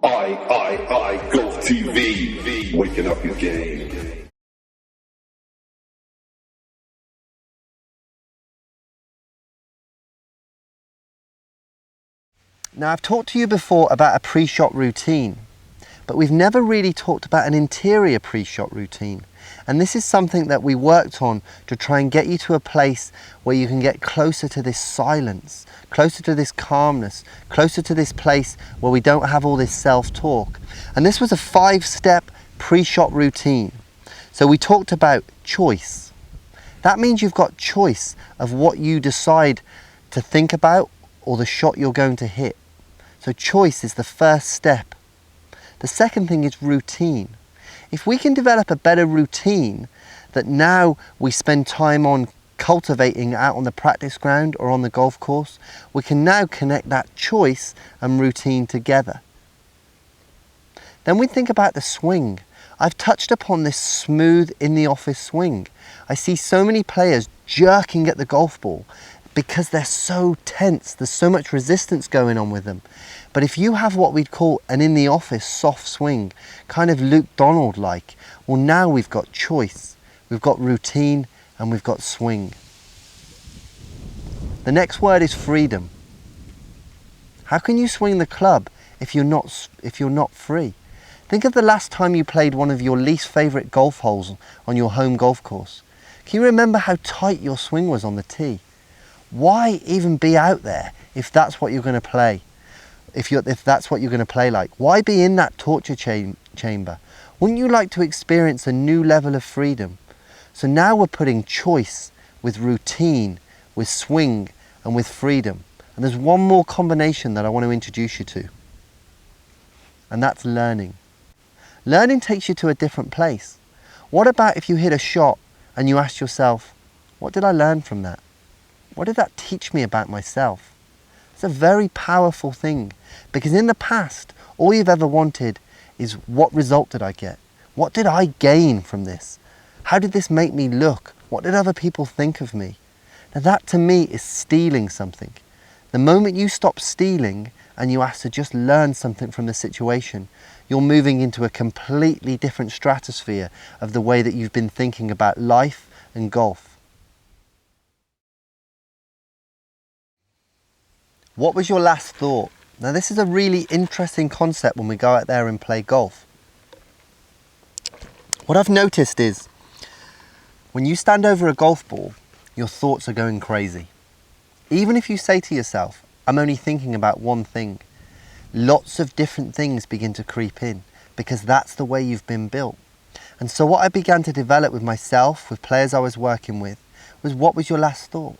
Golf TV, waking up your game. Now, I've talked to you before about a pre-shot routine, but we've never really talked about an interior pre-shot routine. And this is something that we worked on to try and get you to a place where you can get closer to this silence, closer to this calmness, closer to this place where we don't have all this self-talk. And this was a 5-step pre-shot routine. So we talked about choice. That means you've got choice of what you decide to think about or the shot you're going to hit. So choice is the first step. The second thing is routine. If we can develop a better routine that now we spend time on cultivating out on the practice ground or on the golf course, we can now connect that choice and routine together. Then we think about the swing. I've touched upon this smooth in the office swing. I see so many players jerking at the golf ball because they're so tense. There's so much resistance going on with them. But if you have what we'd call an in the office soft swing, kind of Luke Donald like, well, now we've got choice, we've got routine, and we've got swing. The next word is freedom. How can you swing the club if you're not free? Think of the last time you played one of your least favorite golf holes on your home golf course. Can you remember how tight your swing was on the tee? Why even be out there if that's what you're going to play? If that's what you're going to play like? Why be in that torture chamber? Wouldn't you like to experience a new level of freedom? So now we're putting choice with routine, with swing, and with freedom. And there's one more combination that I want to introduce you to. And that's learning. Learning takes you to a different place. What about if you hit a shot and you ask yourself, what did I learn from that? What did that teach me about myself? It's a very powerful thing, because in the past, all you've ever wanted is what result did I get? What did I gain from this? How did this make me look? What did other people think of me? Now that to me is stealing something. The moment you stop stealing and you ask to just learn something from the situation, you're moving into a completely different stratosphere of the way that you've been thinking about life and golf. What was your last thought? Now this is a really interesting concept when we go out there and play golf. What I've noticed is when you stand over a golf ball, your thoughts are going crazy. Even if you say to yourself, I'm only thinking about one thing, lots of different things begin to creep in because that's the way you've been built. And so what I began to develop with myself, with players I was working with, was what was your last thought?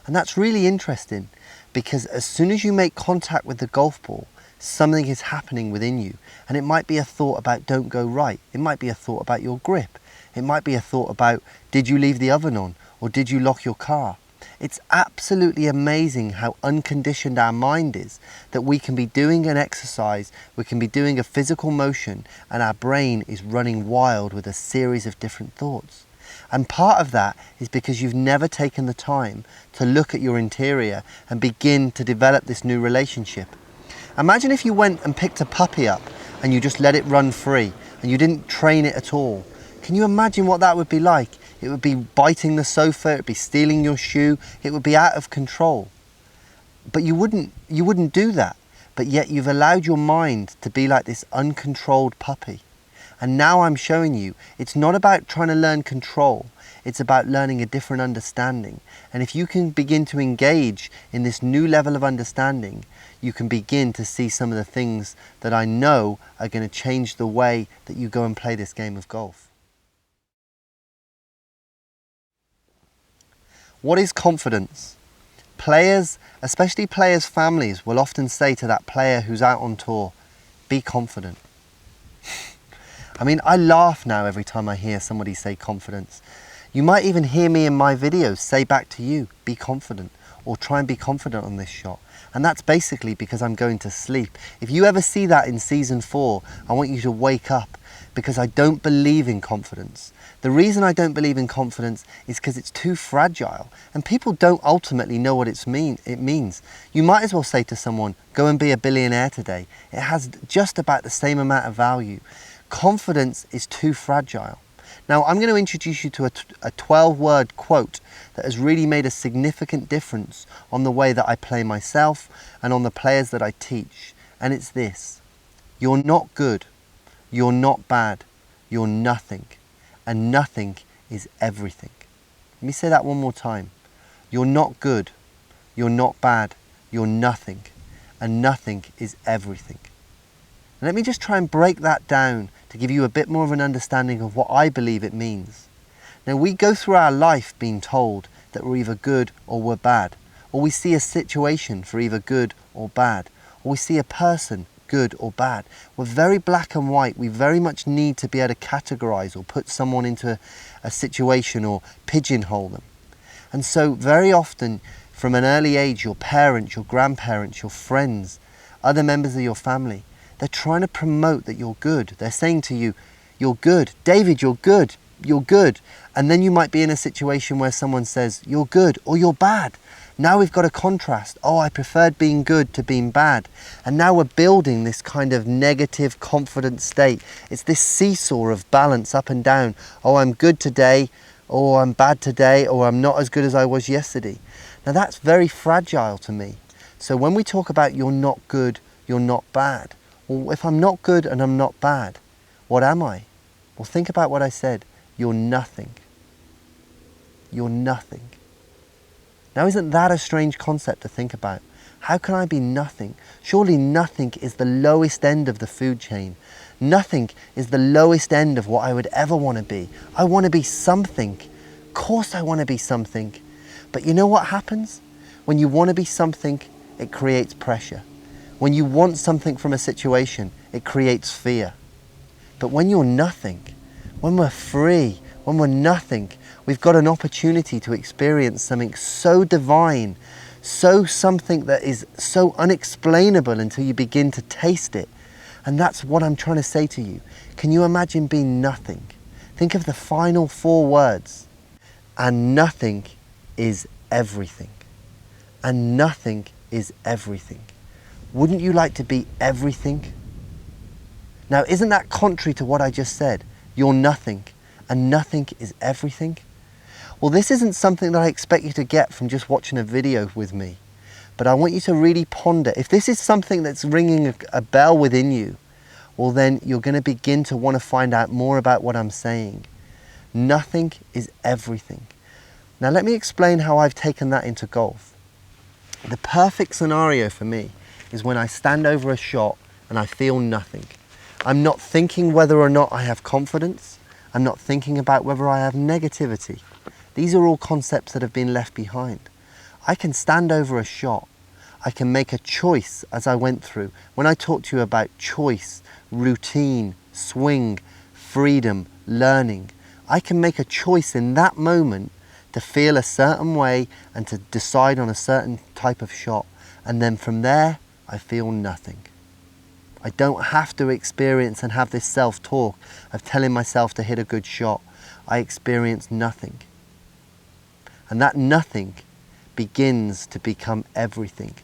And that's really interesting, because as soon as you make contact with the golf ball, something is happening within you. And it might be a thought about don't go right. It might be a thought about your grip. It might be a thought about did you leave the oven on or did you lock your car? It's absolutely amazing how unconditioned our mind is, that we can be doing an exercise, we can be doing a physical motion, and our brain is running wild with a series of different thoughts. And part of that is because you've never taken the time to look at your interior and begin to develop this new relationship. Imagine if you went and picked a puppy up and you just let it run free and you didn't train it at all. Can you imagine what that would be like? It would be biting the sofa, it would be stealing your shoe, it would be out of control. But you wouldn't do that. But yet you've allowed your mind to be like this uncontrolled puppy. And now I'm showing you, it's not about trying to learn control, it's about learning a different understanding. And if you can begin to engage in this new level of understanding, you can begin to see some of the things that I know are going to change the way that you go and play this game of golf. What is confidence? Players, especially players' families, will often say to that player who's out on tour, be confident. I mean, I laugh now every time I hear somebody say confidence. You might even hear me in my videos say back to you, be confident, or try and be confident on this shot. And that's basically because I'm going to sleep. If you ever see that in season 4, I want you to wake up, because I don't believe in confidence. The reason I don't believe in confidence is because it's too fragile and people don't ultimately know what it means. You might as well say to someone, go and be a billionaire today. It has just about the same amount of value. Confidence is too fragile. Now, I'm going to introduce you to a 12-word quote that has really made a significant difference on the way that I play myself and on the players that I teach. And it's this: you're not good, you're not bad, you're nothing, and nothing is everything. Let me say that one more time. You're not good, you're not bad, you're nothing, and nothing is everything. And let me just try and break that down to give you a bit more of an understanding of what I believe it means. Now, we go through our life being told that we're either good or we're bad, or we see a situation for either good or bad, or we see a person good or bad. We're very black and white. We very much need to be able to categorize or put someone into a situation or pigeonhole them. And so very often from an early age, your parents, your grandparents, your friends, other members of your family, they're trying to promote that you're good. They're saying to you, you're good. David, you're good. You're good. And then you might be in a situation where someone says, you're good or you're bad. Now we've got a contrast. Oh, I preferred being good to being bad. And now we're building this kind of negative, confident state. It's this seesaw of balance up and down. Oh, I'm good today, or I'm bad today, or I'm not as good as I was yesterday. Now that's very fragile to me. So when we talk about you're not good, you're not bad. Well, if I'm not good and I'm not bad, what am I? Well, think about what I said. You're nothing. You're nothing. Now, isn't that a strange concept to think about? How can I be nothing? Surely nothing is the lowest end of the food chain. Nothing is the lowest end of what I would ever want to be. I want to be something. Of course I want to be something. But you know what happens? When you want to be something, it creates pressure. When you want something from a situation, it creates fear. But when you're nothing, when we're free, when we're nothing, we've got an opportunity to experience something so divine, so something that is so unexplainable until you begin to taste it. And that's what I'm trying to say to you. Can you imagine being nothing? Think of the final 4 words. And nothing is everything. And nothing is everything. Wouldn't you like to be everything? Now, isn't that contrary to what I just said? You're nothing, and nothing is everything. Well, this isn't something that I expect you to get from just watching a video with me, but I want you to really ponder. If this is something that's ringing a bell within you, well then you're going to begin to want to find out more about what I'm saying. Nothing is everything. Now let me explain how I've taken that into golf. The perfect scenario for me is when I stand over a shot and I feel nothing. I'm not thinking whether or not I have confidence. I'm not thinking about whether I have negativity. These are all concepts that have been left behind. I can stand over a shot. I can make a choice as I went through. When I talk to you about choice, routine, swing, freedom, learning, I can make a choice in that moment to feel a certain way and to decide on a certain type of shot. And then from there, I feel nothing. I don't have to experience and have this self-talk of telling myself to hit a good shot. I experience nothing. And that nothing begins to become everything.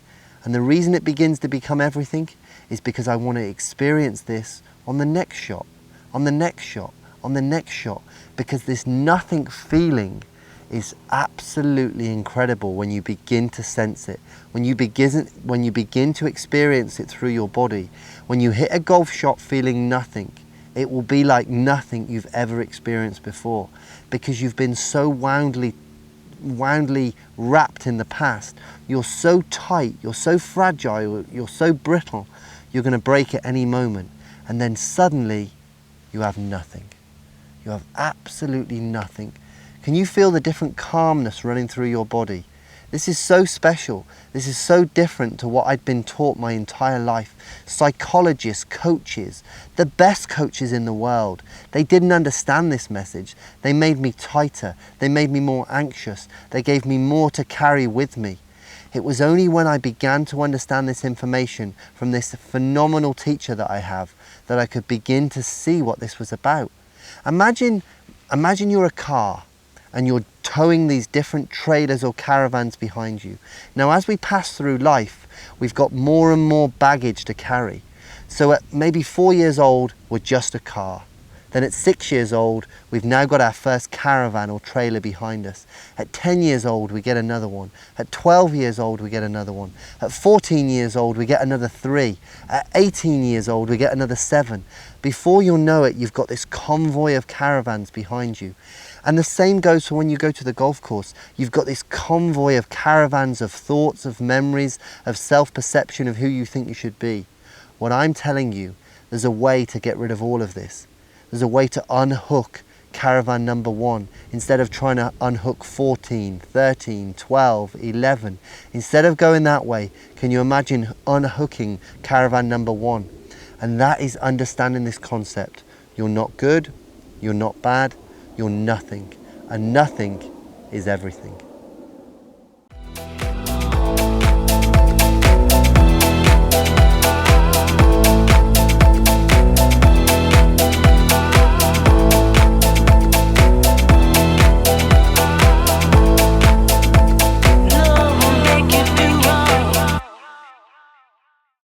And the reason it begins to become everything is because I want to experience this on the next shot, on the next shot, on the next shot. Because this nothing feeling is absolutely incredible when you begin to sense it, when you begin to experience it through your body. When you hit a golf shot feeling nothing, it will be like nothing you've ever experienced before, because you've been so woundly wrapped in the past. You're so tight, you're so fragile, you're so brittle, you're going to break at any moment. And then suddenly you have nothing. You have absolutely nothing. Can you feel the different calmness running through your body? This is so special. This is so different to what I'd been taught my entire life. Psychologists, coaches, the best coaches in the world, they didn't understand this message. They made me tighter. They made me more anxious. They gave me more to carry with me. It was only when I began to understand this information from this phenomenal teacher that I have that I could begin to see what this was about. Imagine you're a car and you're towing these different trailers or caravans behind you. Now, as we pass through life, we've got more and more baggage to carry. So at maybe 4 years old, we're just a car. Then at 6 years old, we've now got our first caravan or trailer behind us. At 10 years old, we get another one. At 12 years old, we get another one. At 14 years old, we get another 3. At 18 years old, we get another 7. Before you'll know it, you've got this convoy of caravans behind you. And the same goes for when you go to the golf course. You've got this convoy of caravans of thoughts, of memories, of self-perception of who you think you should be. What I'm telling you, there's a way to get rid of all of this. There's a way to unhook caravan number 1 instead of trying to unhook 14, 13, 12, 11. Instead of going that way, can you imagine unhooking caravan number 1? And that is understanding this concept. You're not good, you're not bad, you're nothing. And nothing is everything.